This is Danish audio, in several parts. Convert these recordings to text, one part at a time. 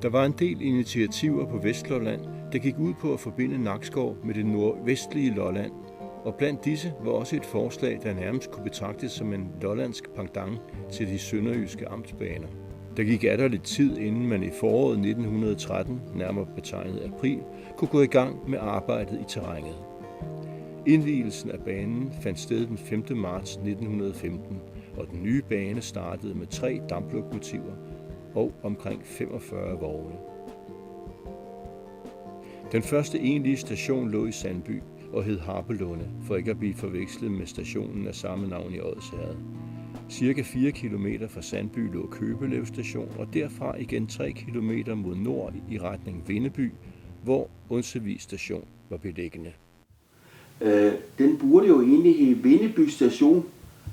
Der var en del initiativer på Vestlolland, der gik ud på at forbinde Nakskov med det nordvestlige Lolland, og blandt disse var også et forslag, der nærmest kunne betragtes som en lollandsk pendant til de sønderjyske amtsbaner. Der gik atter lidt tid, inden man i foråret 1913, nærmere betegnet april, kunne gå i gang med arbejdet i terrænet. Indvielsen af banen fandt sted den 5. marts 1915, og den nye bane startede med 3 damplokomotiver og omkring 45 vogne. Den første egentlige station lå i Sandby og hed Harpelunde, for ikke at blive forvekslet med stationen af samme navn i Odsherred. Cirka 4 kilometer fra Sandby lå Købelev station, og derfra igen 3 kilometer mod nord i retning Vindeby, hvor Onsevig station var beliggende. Den burde jo egentlig hedde Vindeby station,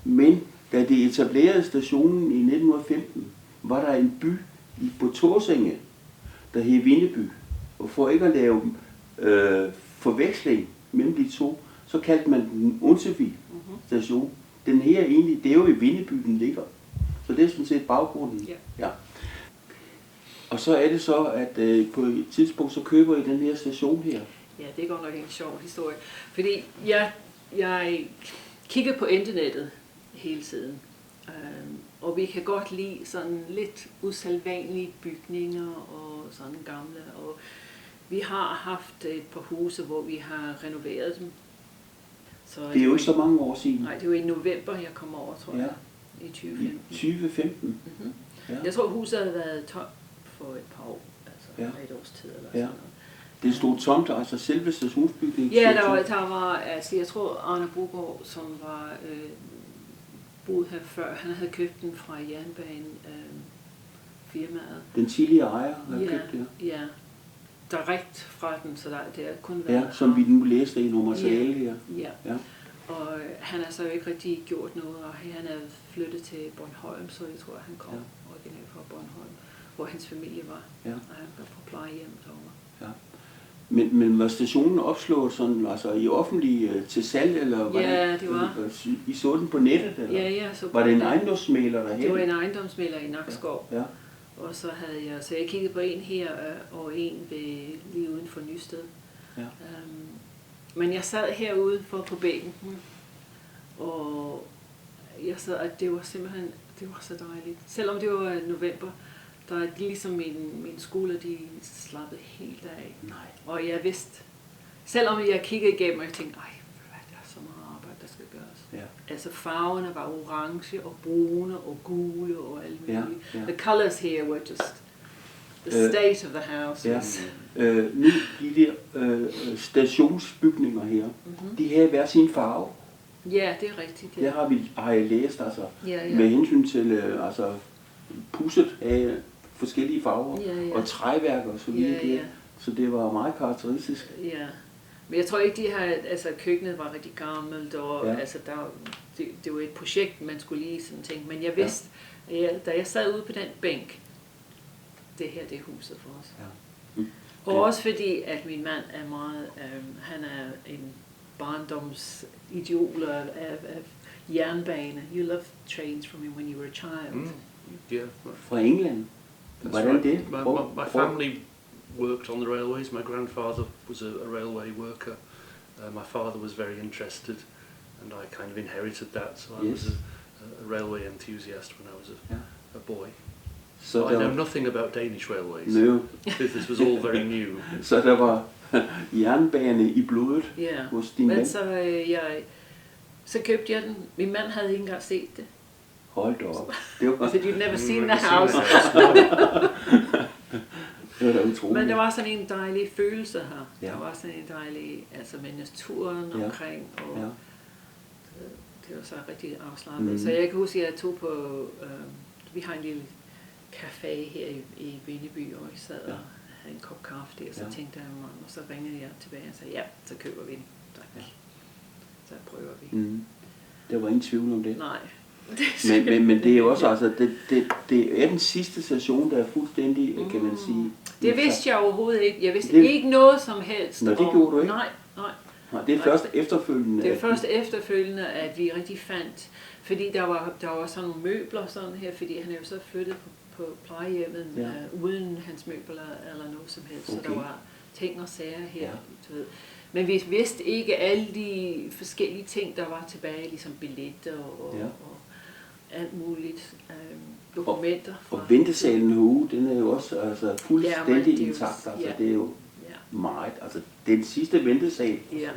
men da det etablerede stationen i 1915, var der en by på Torsinge, der hed Vindeby. Og for ikke at lave forveksling mellem de to, så kaldte man den Onsevig station. Den her egentlig, det er jo i Vindeby, den ligger. Så det er sådan set baggrunden. Ja. Og så er det så, at på et tidspunkt, så køber I den her station her. Ja, det er godt nok en sjov historie. Fordi jeg kigger på internettet hele tiden. Og vi kan godt lide sådan lidt usædvanlige bygninger og sådan gamle. Og vi har haft et par huse, hvor vi har renoveret dem. Så det er jo ikke så mange år siden. Nej, det var i november, jeg kom over, tror jeg. I 2015. I 2015? Mm-hmm. Ja. Jeg tror, huset havde været tomt for et par år. Altså et års tid eller sådan noget. Det stod tomt, altså selve stationsbygningen? Ja, der var, altså jeg tror Arne Brogaard, som var boet her før, han havde købt den fra jernbanefirmaet. Den tidligere ejer havde købt det? Ja, direkt fra den, så det har kun været... Ja, som vi nu læste i nummer tale her. Ja. Og han har så jo ikke rigtig gjort noget, og han er flyttet til Bornholm, så jeg tror, at han kom originalt fra Bornholm, hvor hans familie var, og han var på plejehjem derovre. Ja. Men var stationen opslået sådan, altså i offentlig til salg, eller var det var. I så den på nettet, eller? Ja, så var det en ejendomsmægler derhen? Det var en ejendomsmægler i Nakskov. Ja. Og så havde jeg kiggede på en her, og en lige uden for Nysted. Ja. Men jeg sad herude på bænken, og jeg sad, at det var simpelthen, det var så dejligt. Selvom det var november, der er ligesom min skole, de slappede helt af. Nej. Og jeg vidste, selvom jeg kiggede igennem, og jeg tænkte, der er så meget arbejde, der skal gøres. Ja. Altså farverne var orange og brune og gule og alt muligt. Ja. The colors here were just the state of the house. Ja. Nu de der stationsbygninger her, de har hver sin farve. Ja, det er rigtigt. Ja. Det har jeg læst, altså med hensyn til pudset af forskellige farver og træværk og så videre. Ja. Så det var meget karakteristisk. Ja, men jeg tror ikke, de har, altså køkkenet var rigtig gammelt, og altså det var et projekt, man skulle lige sådan tænke. Men jeg vidste, da jeg sad ude på den bænk, det her, det er huset for os. Ja. Og også fordi, at min mand er meget, han er en barndomsidiol af jernbane. You loved trains from when you were a child. Yeah. Fra England. Hvordan det? My family worked on the railways. My grandfather was a railway worker. My father was very interested, and I kind of inherited that. So I was a railway enthusiast when I was a boy. So I know nothing about Danish railways. No. This was all very new. Så der var jernbane i blodet hos din mand? Så købte jeg den. Min mand havde ikke engang set det. Hold da op. So you'd never seen the house. Det var da utroligt. Men der var sådan en dejlig følelse her. Ja. Der var sådan en dejlig, altså med naturen omkring, og det var så rigtig afslappet. Så jeg kan huske, at jeg tog på, vi har en lille café her i Vindeby, og jeg sad og havde en kop kaffe der, og så tænkte jeg, og så ringede jeg tilbage og sagde, så køber vi den. Tak. Så prøver vi. Der var ingen tvivl om det. Nej. Men det er jo også, altså, det er den sidste station, der er fuldstændig, kan man sige. Det vidste jeg overhovedet ikke. Jeg vidste ikke noget som helst. Nå, det gjorde du ikke? Nej. Det er først efterfølgende. Det er først efterfølgende, at vi rigtig fandt, fordi der var sådan nogle møbler sådan her, fordi han er jo så flyttet på på plejehjemmet uden hans møbler eller noget som helst. Okay. Så der var ting og sager her, du ved. Men vi vidste ikke alle de forskellige ting, der var tilbage, ligesom billetter og alt muligt. Dokumenter. Og ventesalen herude, den er jo også altså, fuldstændig intakt. Altså, det er jo meget. Altså, den sidste ventesal. Ja.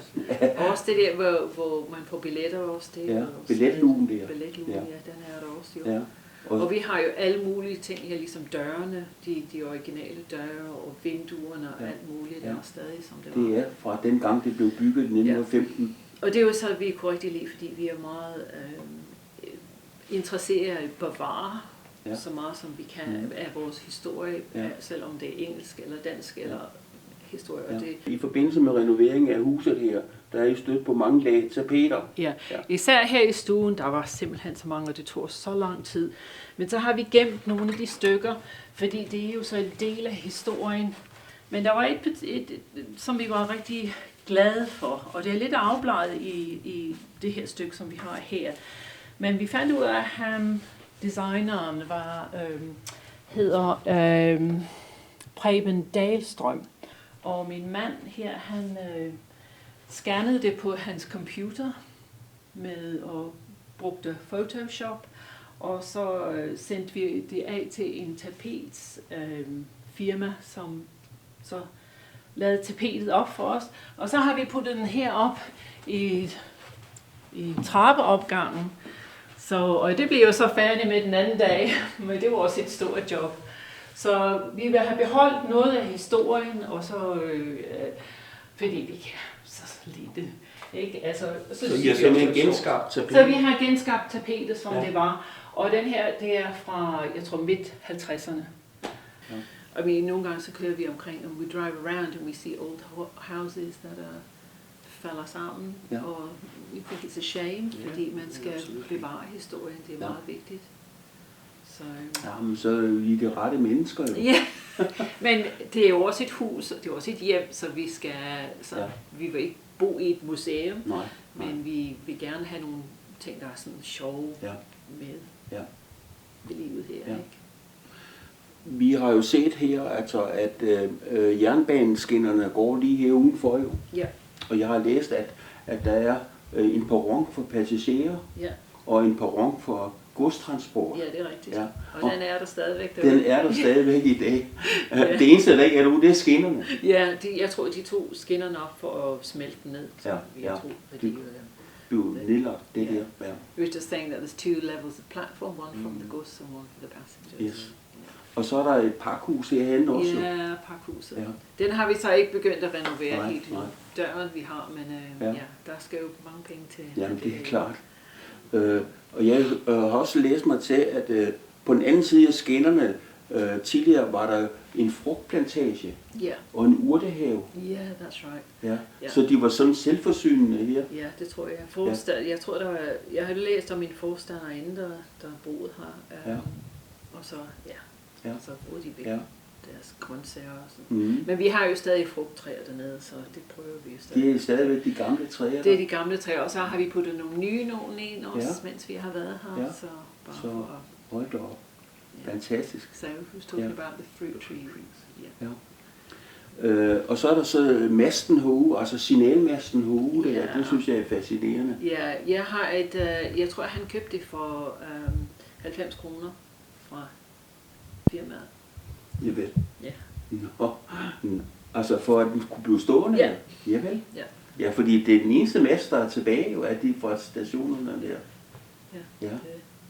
Også det der, hvor man får billetter også. Det billetlugen der. Billetlugen, den er der også jo. Ja. Og vi har jo alle mulige ting her, ligesom dørene, de originale døre og vinduerne og alt muligt, der er stadig som det var. Det er fra den gang, det blev bygget i 1915. Og det er jo så, at vi kunne rigtig lide, fordi vi er meget interesserede i at bevare så meget, som vi kan af vores historie, selvom det er engelsk eller dansk eller historie. Og det. I forbindelse med renoveringen af huset her, der er I stødt på mange lag tapeter. Ja, især her i stuen, der var simpelthen så mange, og det tog så lang tid. Men så har vi gemt nogle af de stykker, fordi det er jo så en del af historien. Men der var et som vi var rigtig glade for, og det er lidt afbladet i det her stykke, som vi har her. Men vi fandt ud af, at han, designeren, hedder Preben Dahlstrøm. Og min mand her, han scannede det på hans computer og brugte Photoshop. Og så sendte vi det af til en tapetsfirma, som så lavede tapetet op for os. Og så har vi puttet den her op i trappeopgangen. Og det blev jo så færdigt med den anden dag, men det var også et stort job. Så vi vil have beholdt noget af historien, og så fordi vi kan så lide ikke? Altså, så I har simpelthen genskabt tapetet? Så vi har genskabt tapetet, som det var. Og den her, det er fra, jeg tror, midt-50'erne. Ja. Og nogle gange så kører vi omkring, og we drive around, and we see old houses that falder sammen. Ja. Og we think it's a shame, fordi man skal bevare historien, det er meget vigtigt. Jamen, så er I de rette mennesker jo. Ja, men det er jo også et hus, det er også et hjem, så vi vil ikke bo i et museum, men vi vil gerne have nogle ting, der er sådan sjove med livet her. Ja. Ikke? Vi har jo set her, altså, at jernbaneskinnerne går lige her udenfor jo. Ja. Og jeg har læst, at der er en perron for passagerer og en perron for godstransport. Ja, det er rigtigt. Ja. Og den er der stadigvæk. Den er der stadigvæk i dag. Det eneste, der ikke er det er skinnerne. Ja, jeg tror, de tog skinnerne op for at smelte den ned. Så jeg tror, at de blev nedlagt, det der. Ja. We were just saying that there's 2 levels of platform, one from the goods and one for the passengers. Yes. Og så er der et pakhus herhenne også. Ja, pakhuset. Ja. Den har vi så ikke begyndt at renovere helt nu. Døren vi har, men der skal jo mange penge til. Jamen, det er klart. Og jeg har også læst mig til, at på den anden side af skinnerne, tidligere var der en frugtplantage og en urtehave. Yeah, that's right. Ja. Så de var sådan selvforsynende her. Ja, det tror jeg. Jeg tror, jeg har læst om min forstanderinde, der boede her. Og så, så boede de væk. Deres grøntsager og sådan. Mm. Men vi har jo stadig frugttræer dernede, så det prøver vi jo stadig. Det er stadigvæk de gamle træer? Det er de gamle træer, og så har vi puttet nogle nye nogen ind også, mens vi har været her. Ja. Så hold da op. Fantastisk. So who's talking about the fruit trees? Ja. Og så er der så masten herude, altså signalmasten herude, det synes jeg er fascinerende. Ja, jeg har jeg tror han købte det for 90 kroner fra firmaet. Jeg ved. Ja. Nå. Altså for at den kunne blive stående? Ja. Javel. Ja, fordi det er den eneste mast, der er tilbage, jo, er de fra stationerne der. Ja.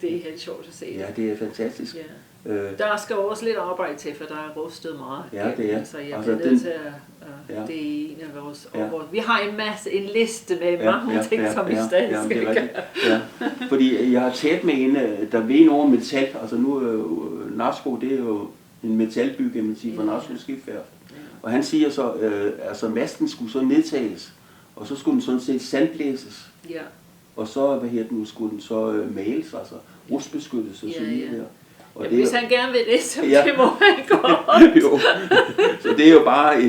Det er helt sjovt at se. Ja, det er fantastisk. Ja. Der skal også lidt arbejde til, for der er rustet meget. Ja, det er. Så jeg bliver nødt til at det er en af vores områder. Vi har en liste med mange ting, som vi stadig skal gøre. Ja. Fordi jeg har talt med en, der ved over metal. Altså nu Narsko, det er jo en metalby, kan man sige, for Narsko Skibsværft. Og han siger så, altså masten skulle så nedtages, og så skulle den sådan set sandblæses. Ja. Og så, skulle den så males, altså rustbeskyttes og så videre. Og hvis han gerne vil det, så det må han godt. Jo. Så det er jo bare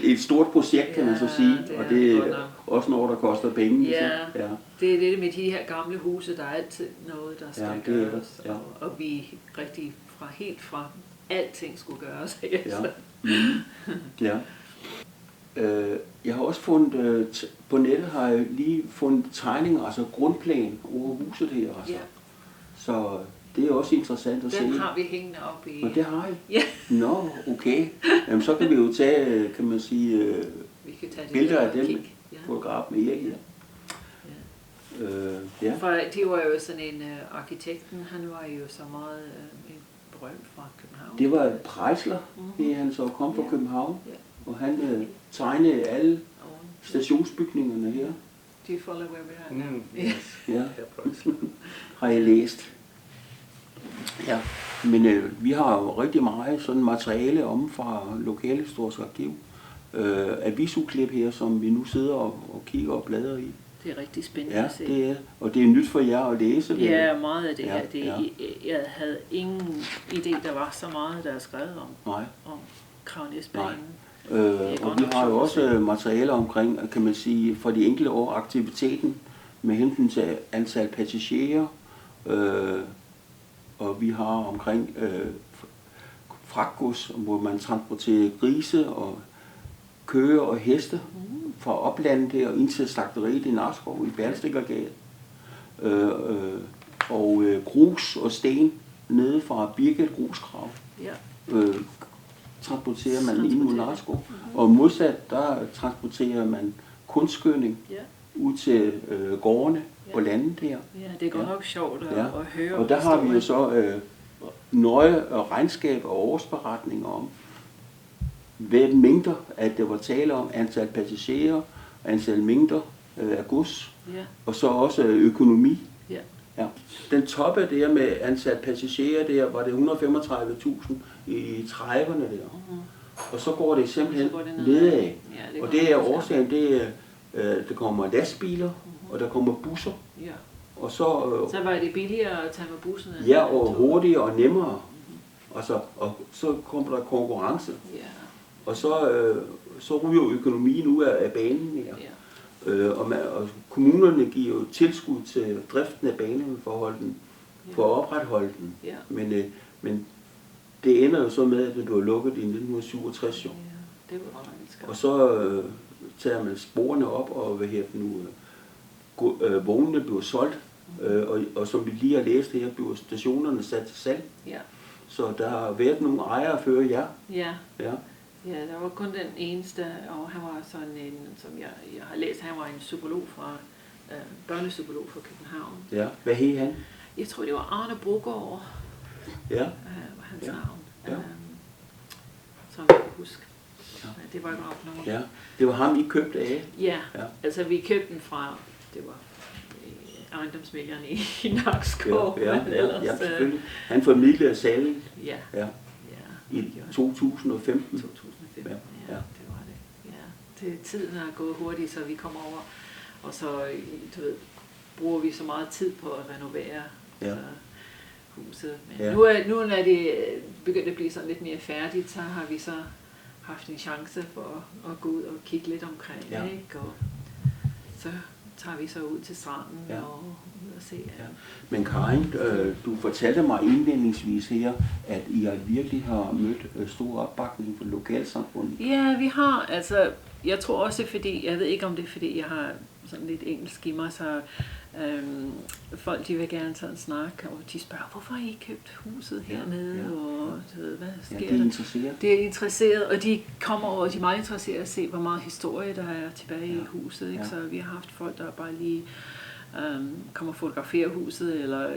et stort projekt, kan man så sige, og det er også noget, der koster penge. Ja, det er det med de her gamle huse, der er altid noget, der skal gøres, og vi er rigtig helt fra alting skulle gøres. Ja. Ja. Jeg har også fundet, på nettet har jeg lige fundet tegninger, altså grundplan over huset her. Altså. Ja. Så det er også interessant at se. Den har vi hængende op i... Og det har I? Ja. Nå, okay. Jamen, så kan vi jo tage, kan man sige, vi kan tage billeder af dem. Ja. Fotograf med Erik her. Ja. For det var jo sådan en arkitekten, han var jo så meget en berømt fra København. Det var Preisler, han så kom fra København, og han tegnede alle stationsbygningerne her. Do you follow where we are now? Ja, har jeg læst. Ja, men vi har jo rigtig meget sådan materiale om fra Lokalhistorisk Arkiv. Avisudklip her, som vi nu sidder og kigger og bladrer i. Det er rigtig spændende ja, at se. Det er, og det er nyt for jer at læse. Ja, meget af det ja, her. Det, ja. Jeg havde ingen idé, der var så meget, der er skrevet om Kragnæsbanen. Og vi har jo også materialer omkring, kan man sige, for de enkelte år aktiviteten med hensyn til antal passagerer, og vi har omkring fragtgods, hvor man transporterer grise og køer og heste fra oplandet her ind til slagteriet i Nakskov i Bernstikker-gade. Og grus og sten nede fra Birgit Grusgrav. Transporterer man ind mod Nakskov. Og modsat, der transporterer man kunstgødning ud til gårdene på landet her. Ja, det er godt nok sjovt at høre. Og der har vi jo så nøje regnskab og årsberetninger om, hvad mængder, at det var tale om antal passagerer, antal mængder af gods, og så også økonomi. Ja. Den toppe der med antal passagerer der, var det 135.000 i 30'erne der. Og så går det simpelthen nedad. Og det er årsagen, der kommer lastbiler, og der kommer busser. Og så var det billigere at tage med busserne? Ja, og hurtigere og nemmere. Og så kommer der konkurrence. Og så ryger økonomien ud af banen her. Og kommunerne giver jo tilskud til driften af banen for at opretholde den. Men det ender jo så med, at det blev lukket i 1967. Det var og så tager man sporene op, og vognene bliver solgt. Og som vi lige har læst her, bliver stationerne sat til salg. Så der har været nogle ejere før jer. Ja, der var kun den eneste, og han var sådan en, som jeg har læst, han var en psykolog fra, børnepsykolog fra København. Ja, hvad hed han? Jeg tror, det var Arne Brogaard, var hans navn, som jeg kan huske. Det var godt nok. Ja, det var ham, I købte af? Ja, altså vi købte den fra, det var ejendomsmælgerne i Nakskov. Ja, selvfølgelig. Han formidlede salen. I 2015. 2015, det var det. Ja. Tiden er gået hurtigt, så vi kommer over, og så bruger vi så meget tid på at renovere huset. Men nu er det begyndt at blive sådan lidt mere færdigt, så har vi så haft en chance for at gå ud og kigge lidt omkring, ikke? Og så tager vi så ud til stranden og ud og se. Men Karin, du fortalte mig indledningsvis her, at I virkelig har mødt stor opbakning fra lokalsamfundet. Ja, vi har. Altså, jeg tror også, fordi, jeg ved ikke om det er, fordi jeg har sådan lidt engelsk i mig, så folk de vil gerne sådan snakke, og de spørger, hvorfor har I købt huset hernede, og hvad sker der? De er interesseret. De er interesseret, og de kommer over, og de er meget interesserede at se, hvor meget historie der er tilbage i huset. Ikke? Så vi har haft folk, der bare lige kommer og fotograferer huset, eller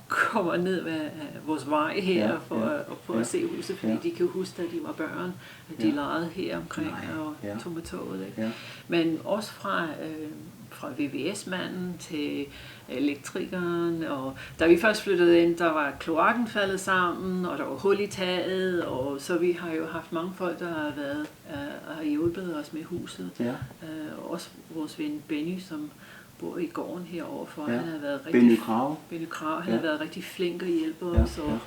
kommer ned ved vores vej her for at se huset, fordi de kan huske, at de var børn, at de legede her omkring og tog med toget. Ikke? Men også fra VVS-manden til elektrikeren, og da vi først flyttede ind, der var kloakken faldet sammen, og der var hul i taget, og så vi har jo haft mange folk, der har hjulpet os med huset. Også vores ven Benny, som bor i gården heroverfor. Han har været rigtig Benny Krav. Han har været rigtig flink og hjælpe os, og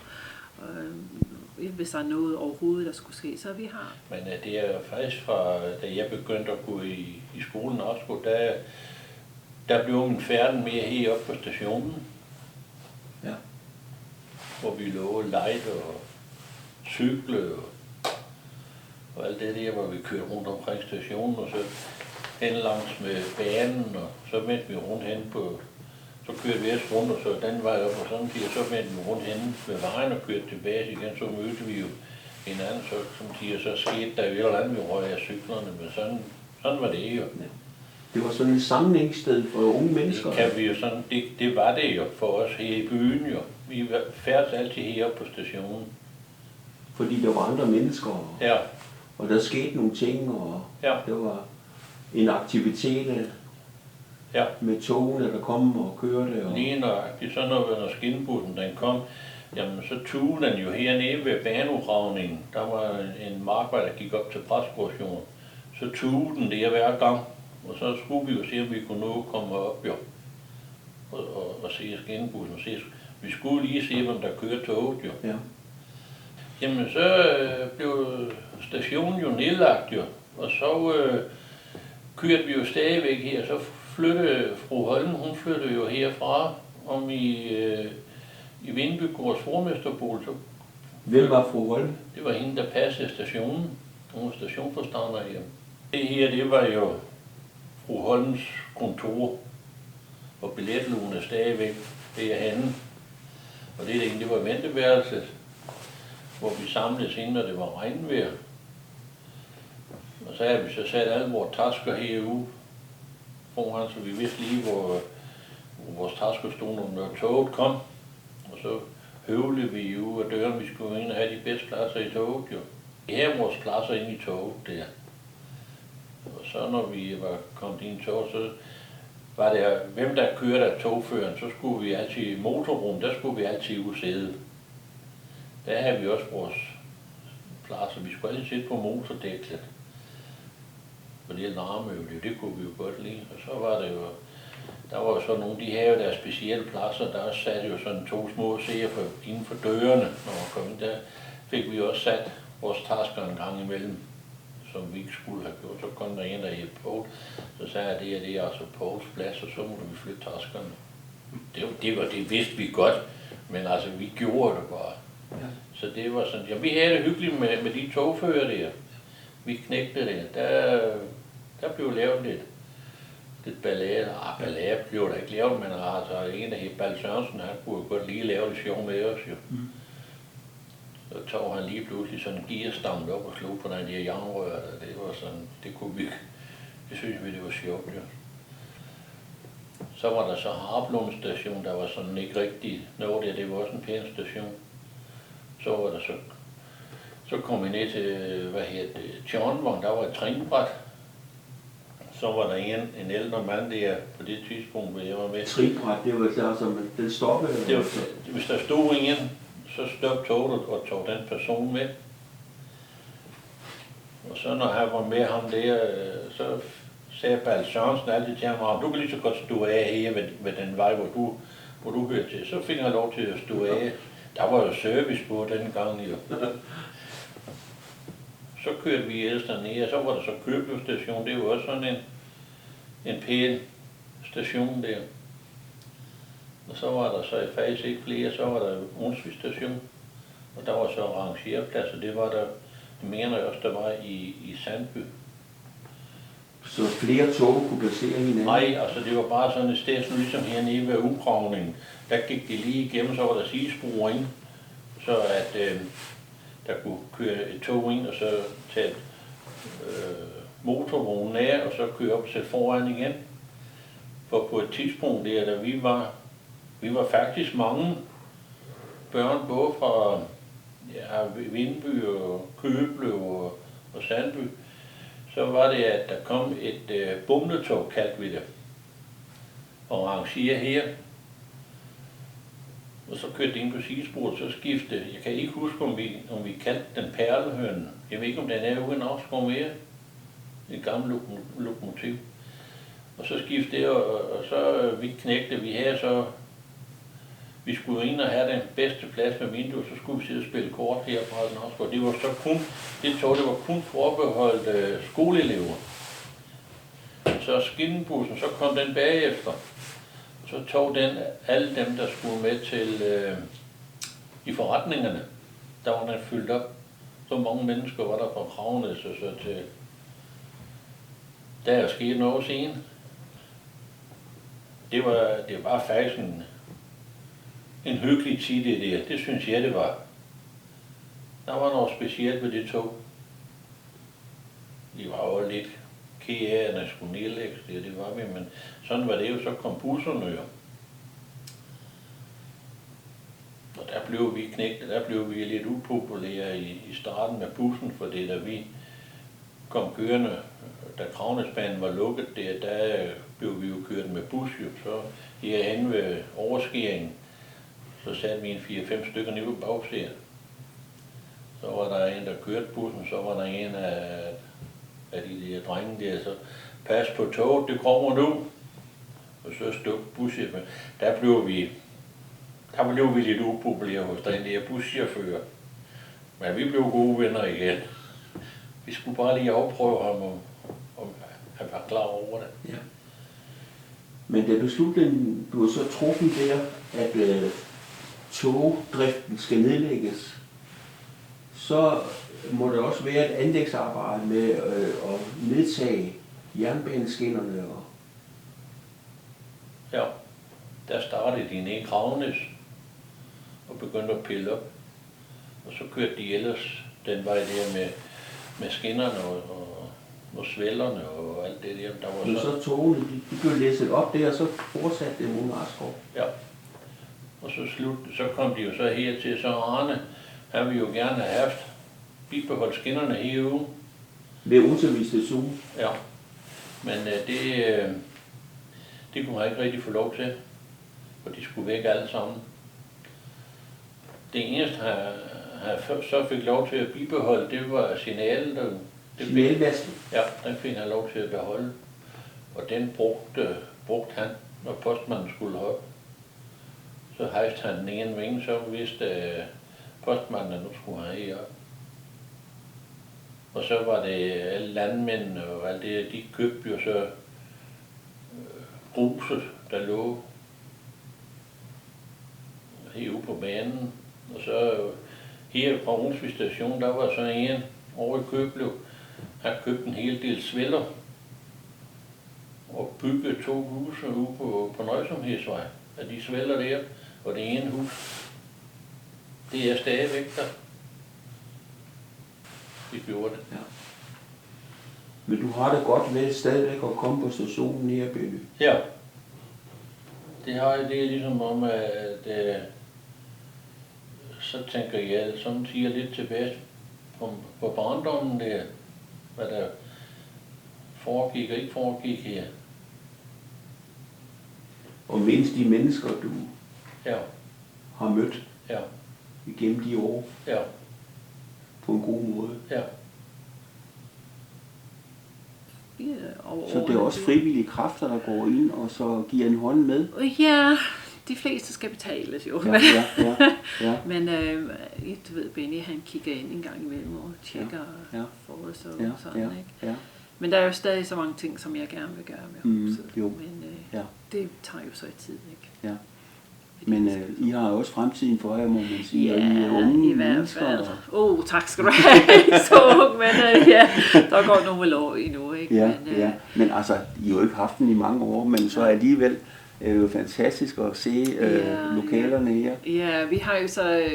hvis der er noget overhovedet, der skulle ske, så vi har. Men det er faktisk fra, da jeg begyndte at gå i skolen også, der blev man færdig med at heroppe på stationen. hvor vi lå light og cykle og alt det der, hvor vi kørte rundt omkring stationen, og så hen langs med banen, og så vendte vi rundt hen på, så kørte vi også rundt, og så den vej op, og sådan siger, så vendte vi rundt hen ved vejen og kørte tilbage igen, så mødte vi jo hinanden, så som siger, så skete der jo et eller andet, vi røg af cyklerne, men sådan var det jo. Ja. Det var sådan et samlingssted for unge mennesker. Det kan vi jo sådan, det var det jo for os her i byen jo. Vi færdes altid heroppe på stationen. Fordi der var andre mennesker, ja. Og der skete nogle ting, og ja. Der var en aktivitet ja. Med togene, der kom og kørte. Og... Lige nøjagtigt, så når skinbussen den kom, jamen så tog den jo hernede ved baneudgravningen. Der var en markvej, der gik op til Præstgårdsjorden. Så tog den der hver gang, og så skulle vi jo se, om vi kunne nå at komme op jo. Og se skinbussen. Vi skulle lige se, om der kørte toget jo. Ja. Jamen så blev stationen jo nedlagt jo, og så kørte vi jo stadigvæk her, så flyttede fru Holm, hun flyttede jo herfra, om i Vindbygårds formesterbolig. Hvem var fru Holm? Det var hende, der passede stationen. Hun var stationsforstander her. Det her, det var jo fru Holms kontor, og billetlugen er stadigvæk derhenne. Og det der, det var venteværelset, hvor vi samledes ind, når det var regnvejr. Og så havde vi så sat alle vores tasker herude foran, så vi vidste lige, hvor vores tasker stod, når toget kom. Og så høvlede vi ude af døren, vi skulle ind og have de bedste pladser i toget jo. Vi havde vores pladser inde i toget der. Og så når vi var kommet ind i toget, så var det, hvem der kørte af togføren, så skulle vi altid i motorrum, der skulle vi altid udsæde. Der havde vi også vores pladser. Vi skulle altid sidde på motordæklet. For det larmøvede, det kunne vi jo godt lide. Og så var det jo, der var jo så nogle, de havde jo deres specielle pladser, der også satte jo sådan 2 små seer inden for dørene, når man kom ind. Der fik vi også sat vores tasker en gang imellem, som vi ikke skulle have gjort. Så kom der en, der hed Poul, så sagde jeg, det er altså Pouls plads, og så må vi flytte taskerne. Det vidste vi godt, men altså vi gjorde det bare. Ja. Så det var sådan, ja, vi havde det hyggeligt med de togfører der. Vi knægte det. Der blev lavet lidt ballade. Ballade blev der ikke lavet, men altså en, der hed Bal Sørensen, han kunne godt lige lave det sjov med os jo. Mm. Så tog han lige pludselig sådan en gearstamme op og slog på den der jernrør. Det var sådan, det kunne vi, det synes vi, det var sjovt jo. Så var der så Harplum station, der var sådan ikke rigtig noget der, det var også en pæn station. Så var der så kom vi ned til, Tjørnvang, der var et trinbræt. Så var der en ældre mand der på det tidspunkt, hvor jeg var med. Trinbræt, det var der, som den stoppede? Hvis der stod ingen, så stoppede toget og tog den person med. Og så når han var med ham der, så sagde Bal Sørensen altid til ham, du kan lige så godt stå af her ved den vej, hvor du hører til. Så fik han lov til at stå af. Der var jo service på den gang jo. Så kørte vi ellers dernede, og så var der så Købelstation, det var også sådan en pæn station der. Og så var der så faktisk ikke flere, så var der Onsvig station, og der var så rangerplads, og det var der, det mener jeg også, der var i Sandby. Så flere tog kunne placere hinanden? Nej, altså det var bare sådan et sted, som ligesom hernede ved udgravningen, der gik de lige igennem, så var der sidespor ind, så at der kunne køre et tog ind, og så tage motorvognen af, og så køre op og sætte foran igen. For på et tidspunkt der, da vi var faktisk mange børn, både fra Vindby og Køblev og Sandby, så var det, at der kom et bumletog, kaldte vi det, og rangerer her. Og så kørte det ind på sidesporet, så skiftede. Jeg kan ikke huske, om vi kaldte den Perlehønen. Jeg ved ikke, om den er ude en afskov mere. Et gammelt lokomotiv. Og så skiftede det, og så vi knægte, vi havde så... Vi skulle ind og have den bedste plads med vinduet, så skulle vi sidde og spille kort herfra den afskov. Det var så kun, det var kun forbeholdt skoleelever. Så skinnebussen, så kom den bagefter. Så tog den alle dem, der skulle med i forretningerne, der var den fyldt op. Så mange mennesker var der fra Kravnes og så til... Der er sket noget siden. Det var faktisk en hyggelig tid det der. Det synes jeg, det var. Der var noget specielt ved det tog. De var jo lidt ked af, at der skulle nedlægges det var vi, men sådan var det jo, så kom busserne jo. Og der blev vi knægtet, der blev vi lidt upopulære i starten med bussen, for det da vi kom kørende, da Kravnesbanen var lukket der blev vi jo kørt med bus jo, så herhenne ved overskæringen, så satte vi en 4-5 stykker nede på bagsædet. Så var der en, der kørte bussen, så var der en af de der drenge der, så pas på toget, det kommer nu. Og så stod buschefen. Der blev vi lidt upopulære hos den der buschauffør. Men vi blev gode venner igen. Vi skulle bare lige afprøve ham, om han var klar over det. Ja. Men da beslutningen blev så truffet der, at togdriften skal nedlægges, så må det også være et anlægsarbejde med at nedtage jernbaneskinnerne. Ja, der startede de nede i Kravnes og begyndte at pille op. Og så kørte de ellers den vej der med skinnerne og svællerne og alt det der. Der var så togene, de blev læsset op der, og så fortsatte det mod Nakskov. Ja. Og så kom de jo så hertil, så Arne, han ville jo gerne have haft bibeholdt skinnerne herude. Ved Uttervig station? Ja. Men det kunne man ikke rigtig få lov til, for de skulle væk alle sammen. Det eneste, han så fik lov til at bibeholde, det var signalet. Signalvæsken? Ja, den fik han lov til at beholde. Og den brugte han, når postmanden skulle op. Så hejste han den ene vinge, så vidste postmanden, at nu skulle han herop. Og så var det alle landmændene og alt det, de købte jo så gruset, der lå herude på banen. Og så her fra Rungsvig station, der var så en over i Køblev. Han købte en hel del svæller og byggede 2 huse ude på Nøjsomhedsvej af de svæller der. Og det ene hus, det er stadigvæk der. Vi gjorde det. Ja. Men du har det godt med stadigvæk at komme på stationen i Bølle? Ja. Det har jeg, det er ligesom om, at så tænker jeg, som siger lidt tilbage på barndommen der, hvad der foregik og ikke foregik her. Og mindst de mennesker, du har mødt igennem de år. Ja. På en god måde. Ja. Så det er også frivillige kræfter, der går ind og så giver en hånd med? Ja, de fleste skal betales jo. Ja. Men du ved, Benny han kigger ind en gang imellem og tjekker for os og sådan, ikke? Ja. Men der er jo stadig så mange ting, som jeg gerne vil gøre med huset. Men det tager jo så i tid, ikke? Ja. Men I har også fremtiden for jer, må man sige, og I er unge i hvert fald. Tak skal du have. Så ung, men der går nogle år endnu, ikke? Men altså, I har jo ikke haft den i mange år, men så alligevel er det jo fantastisk at se lokalerne her. Ja, vi har jo så,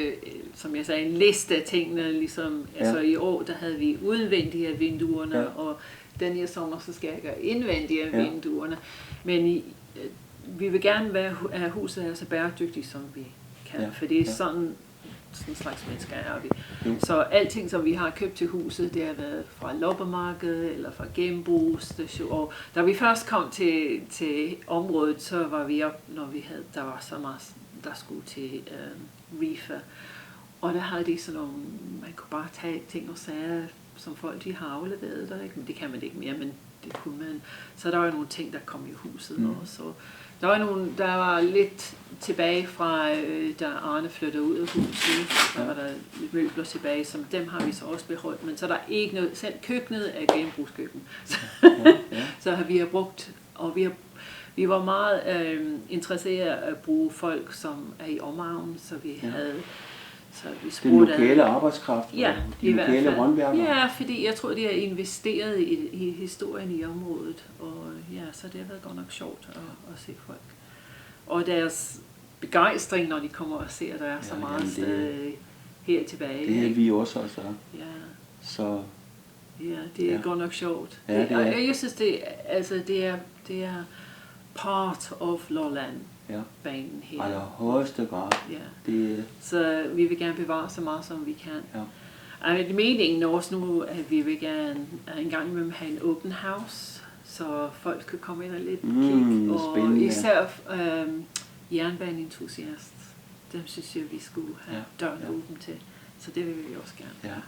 som jeg sagde, en liste af tingene, ligesom, altså i år, der havde vi udvendige af vinduerne, og den her sommer, så skal jeg gøre indvendige af vinduerne, men vi vil gerne have huset er så bæredygtigt, som vi kan, for det er sådan en slags mennesker er vi. Så alting, som vi har købt til huset, det har været fra loppemarkedet eller fra genbrugsstation. Og da vi først kom til området, så var vi op, når der var så meget, der skulle til reefer. Og der havde de sådan nogle, man kunne bare tage ting og sager, som folk de har afleveret der, ikke? Men det kan man ikke mere, men det kunne man. Så der var jo nogle ting, der kom i huset også. Der var lidt tilbage fra, da Arne flyttede ud af huset. Der var der lidt møbler tilbage, som dem har vi så også beholdt. Men så er der ikke noget, selv køkkenet er genbrugskøkken. Så har vi brugt, og vi var meget interesserede at bruge folk, som er i omegnen, så vi havde Så vi Den spurgte, lokale arbejdskraft, ja, og de lokale håndværkere? Ja, fordi jeg tror, de har investeret i historien i området, og ja, så det har været godt nok sjovt at se folk. Og deres begejstring, når de kommer og ser, der er så meget stadig her tilbage. Det er vi også, altså. Ja. Så... Ja, det er godt nok sjovt. Ja, det er. Og jeg synes, det er part of Lolland. Ja. Banen her. Allerhøjeste grad. Ja. Det... Så vi vil gerne bevare så meget som vi kan. Ja. Meningen også nu, at vi vil gerne en gang imellem have en open house, så folk kan komme ind og lidt kigge. Og spændende. Især jernbaneentusiast. Dem synes jeg, vi skulle have døren åben til. Så det vil vi også gerne. Ja.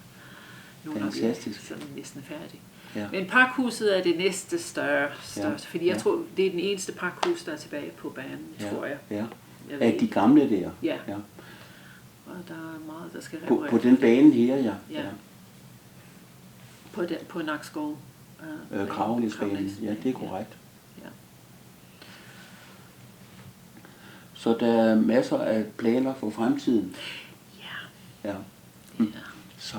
Nu Fantastisk. er vi sådan næsten færdige. Ja. Men pakhuset er det næste største, fordi jeg tror, det er den eneste pakhus, der er tilbage på banen, tror jeg. Ja. Jeg Af de gamle der? Ja. Ja. Og der er meget, der skal repareres. På den bane her, ja. På Nakskov. Kravlæsbanen, ja, det er korrekt. Ja. Så der er masser af planer for fremtiden? Ja. Ja. Så...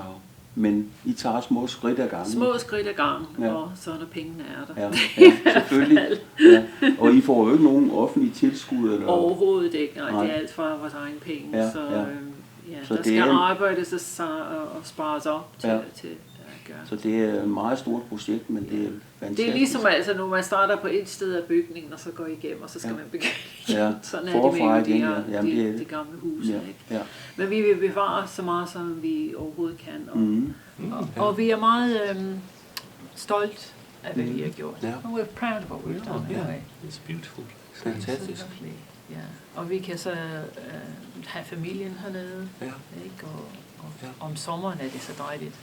Men I tager små skridt ad gangen? Små skridt ad gangen, og så når pengene er der. Ja, selvfølgelig. Ja. Og I får jo ikke nogen offentlige tilskud? Eller? Overhovedet ikke. Nej, det er alt fra vores egen penge. Ja, så så der skal arbejdes og spares op til at gøre. Så det er et meget stort projekt, men det er fantastisk. Det er ligesom altså, når man starter på et sted af bygningen, og så går igennem, og så skal man begynde igen. Ja. Sådan er det med de gamle huse. Ja. Ikke? Ja. Men vi vil bevare så meget, som vi overhovedet kan. Og vi er meget stolt af, hvad vi har gjort. And we're proud of what we've done. It's beautiful. Fantastisk. Ja. Og vi kan så have familien hernede, ikke? Og om sommeren er det så dejligt.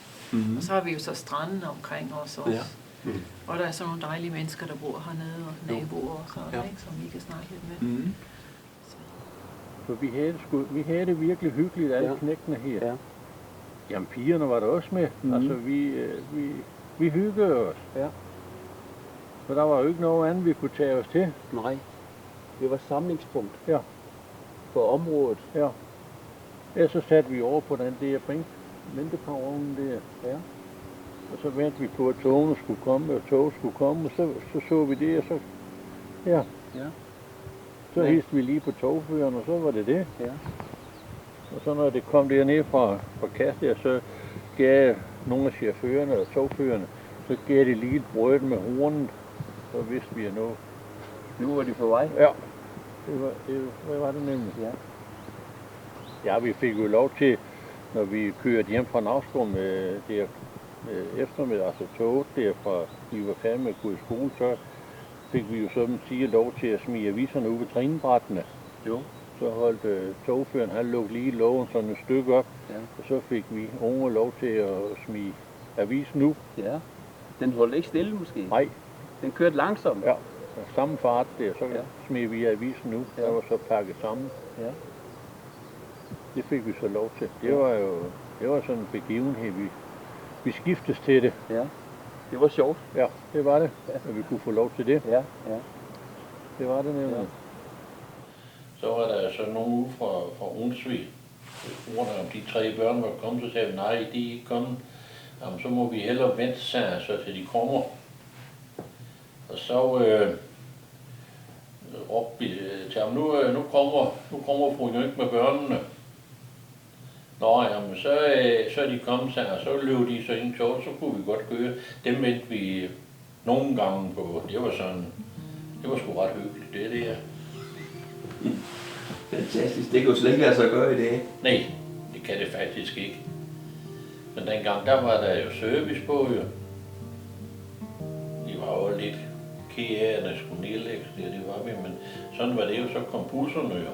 Og så har vi jo så stranden omkring os også. Og der er sådan nogle dejlige mennesker, der bor hernede, og naboer og sådan, ikke? Som vi kan snakke lidt med. For vi havde det virkelig hyggeligt, alle knægtene her. Ja. Jamen, pigerne var der også med. Altså, vi hyggede os. Ja. For der var jo ikke noget andet, vi kunne tage os til. Nej. Det var samlingspunkt. Ja. For området. Ja. Ja, så satte vi over på den der venteperronen der. Ja. Og så ventede vi på, at togene skulle komme, og toget skulle komme, og så vi det, og så... Ja. Så hilste vi lige på togføreren, og så var det det. Ja. Og så når det kom dernede fra Kastia, så gav nogle af chaufførerne og togførerne, så gav de lige et brød med hornet, så vidste vi at nu var de på vej? Ja, hvad var det nemlig? Ja, vi fik jo lov til, når vi kørte hjem fra Nakskov med det eftermiddag, altså toget derfra, vi var færdige med at gå i skole, så fik vi jo sådan sige lov til at smide aviserne ud ved trinbrættene. Jo. Så holdt togføreren, han lukkede lige lågen sådan et stykke op, og så fik vi unge lov til at smide avisen ud. Ja, den holdt ikke stille måske? Nej. Den kørte langsomt? Ja, samme fart der, så smed vi avisen ud, der var så pakket sammen. Ja. Det fik vi så lov til. Det var sådan en begivenhed, vi skiftes til det. Ja, det var sjovt. Ja, det var det, at vi kunne få lov til det. Ja. Det var det nemlig. Ja. Så var der så nogen ude fra Onsvig, om de 3 børn var kommet, så sagde vi, nej, de er ikke kommet. Jamen, så må vi hellere vente, så til de kommer. Og så råbte vi til ham, nu kommer fru Jønk med børnene. Nå, jamen, så er de kommet, så løb de så ind i toget, så kunne vi godt køre. Dem vendte vi nogle gange på. Det var sgu ret hyggeligt, det der. Fantastisk. Det kan jo slet ikke lade sig gøre i dag. Nej, det kan det faktisk ikke. Men dengang, der var der jo service på, jo. Vi var jo lidt ked af, at der skulle nedlægges det var vi, men sådan var det jo, så kom busserne jo.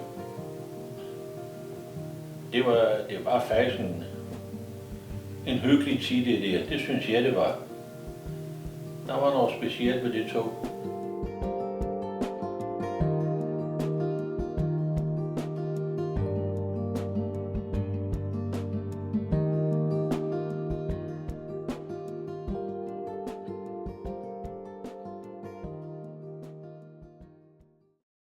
Det var faktisk en hyggelig tid, det der. Det synes jeg, det var. Der var noget specielt ved det tog.